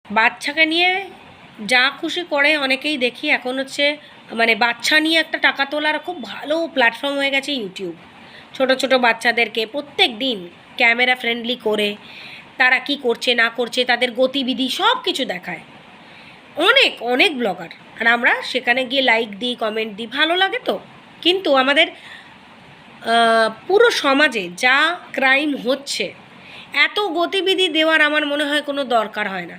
বাচ্চাকে নিয়ে যা খুশি করে অনেকেই দেখি। এখন হচ্ছে মানে বাচ্চা নিয়ে একটা টাকা তোলার খুব ভালো প্ল্যাটফর্ম হয়ে গেছে ইউটিউব। ছোট ছোট বাচ্চাদেরকে প্রত্যেক দিন ক্যামেরা ফ্রেন্ডলি করে তারা কি করছে না করছে, তাদের গতিবিধি সব কিছু দেখায় অনেক অনেক ব্লগার। আর আমরা সেখানে গিয়ে লাইক দিই, কমেন্ট দিই, ভালো লাগে তো। কিন্তু আমাদের পুরো সমাজে যা ক্রাইম হচ্ছে, এত গতিবিধি দেওয়ার আমার মনে হয় কোনো দরকার হয় না।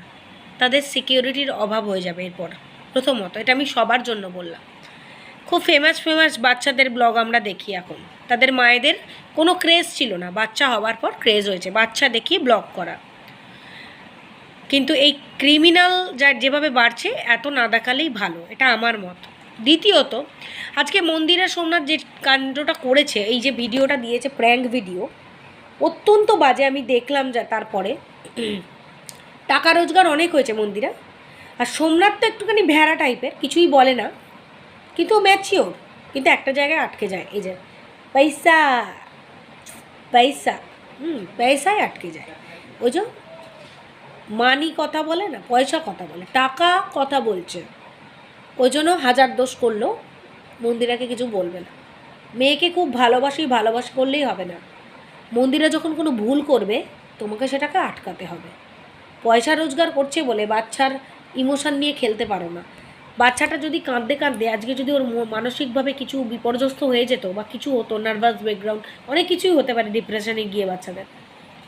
তাদের সিকিউরিটির অভাব হয়ে যাবে এরপর। প্রথমত এটা আমি সবার জন্য বললাম। খুব ফেমাস বাচ্চাদের ব্লগ আমরা দেখি এখন। তাদের মায়েদের কোনো ক্রেজ ছিল না, বাচ্চা হওয়ার পর ক্রেজ হয়েছে বাচ্চা দেখিয়ে ব্লগ করা। কিন্তু এই ক্রিমিনাল যেভাবে বাড়ছে, এত না দেখালেই ভালো, এটা আমার মত। দ্বিতীয়ত, আজকে মন্দিরা সোমনাথ যে কাণ্ডটা করেছে, এই যে ভিডিওটা দিয়েছে প্র্যাঙ্ক ভিডিও, অত্যন্ত বাজে। আমি দেখলাম যা, তারপরে টাকা রোজগার অনেক হয়েছে মন্দিরা। আর সোমনাথ তো একটুখানি ভেড়া টাইপের, কিছুই বলে না, কিন্তু ম্যাচিওর, কিন্তু একটা জায়গায় আটকে যায়। এই যে পয়সা পয়সা পয়সায় আটকে যায়। ওই যে মানি কথা বলে না, পয়সা কথা বলে, টাকা কথা বলছে। ওই জন্য হাজার দোষ করলেও মন্দিরাকে কিছু বলবে না। মেয়েকে খুব ভালোবাসি করলেই হবে না। মন্দিরা যখন কোনো ভুল করবে, তোমাকে সেটাকে আটকাতে হবে। পয়সা রোজগার করছে বলে বাচ্চার ইমোশান নিয়ে খেলতে পারো না। বাচ্চাটা যদি কাঁদতে কাঁদতে আজকে যদি ওর মানসিকভাবে কিছু বিপর্যস্ত হয়ে যেত বা কিছু হতো, নার্ভাস ব্যাকগ্রাউন্ড, অনেক কিছুই হতে পারে ডিপ্রেশনে গিয়ে বাচ্চাদের,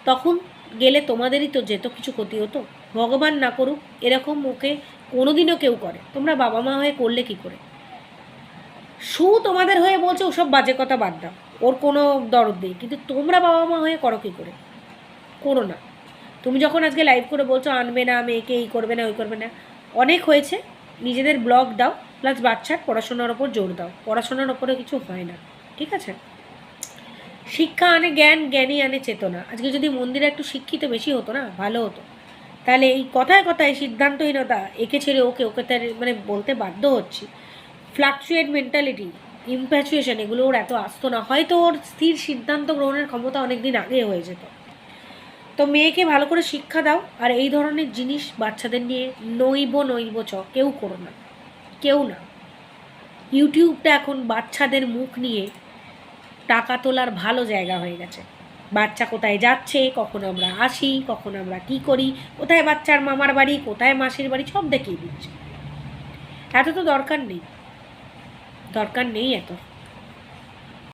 তখন গেলে তোমাদেরই তো যেত, কিছু ক্ষতি হতো। ভগবান না করুক এরকম ওকে কোনোদিনও কেউ করে। তোমরা বাবা মা হয়ে করলে কি করে? তোমাদের হয়ে বলছে ওসব বাজে কথা বাদ দাও, ওর কোনো দরদ নেই, কিন্তু তোমরা বাবা মা হয়ে করো কী করে? করো না। তুমি যখন আজকে লাইভ করে বলছো আনবে না মেয়েকে, এই করবে না ওই করবে না, অনেক হয়েছে। নিজেদের ব্লগ দাও, প্লাস বাচ্চার পড়াশোনার ওপর জোর দাও। পড়াশোনার ওপরে কিছু হয় না, ঠিক আছে? শিক্ষা আনে জ্ঞান, জ্ঞানই আনে চেতনা। আজকে যদি মন্দিরে একটু শিক্ষিত বেশি হতো না, ভালো হতো। তাহলে এই কথায় কথায় সিদ্ধান্তহীনতা, একে ছেড়ে ওকে, ওকে তার মানে বলতে বাধ্য হচ্ছি, ফ্লাকচুয়েট মেন্টালিটি, ইম্প্যাচুয়েশন, এগুলো ওর এত আসতো না। হয়তো ওর স্থির সিদ্ধান্ত গ্রহণের ক্ষমতা অনেক দিন আগে হয়ে যেত। তো মেয়েকে ভালো করে শিক্ষা দাও। আর এই ধরনের জিনিস বাচ্চাদের নিয়ে নইব কেউ করো না, কেউ না। ইউটিউবটা এখন বাচ্চাদের মুখ নিয়ে টাকা তোলার ভালো জায়গা হয়ে গেছে। বাচ্চা কোথায় যাচ্ছে, কখন আমরা আসি, কখন আমরা কি করি, কোথায় বাচ্চার মামার বাড়ি, কোথায় মাসির বাড়ি, সব দেখিয়ে দিচ্ছে। এত তো দরকার নেই, দরকার নেই এত।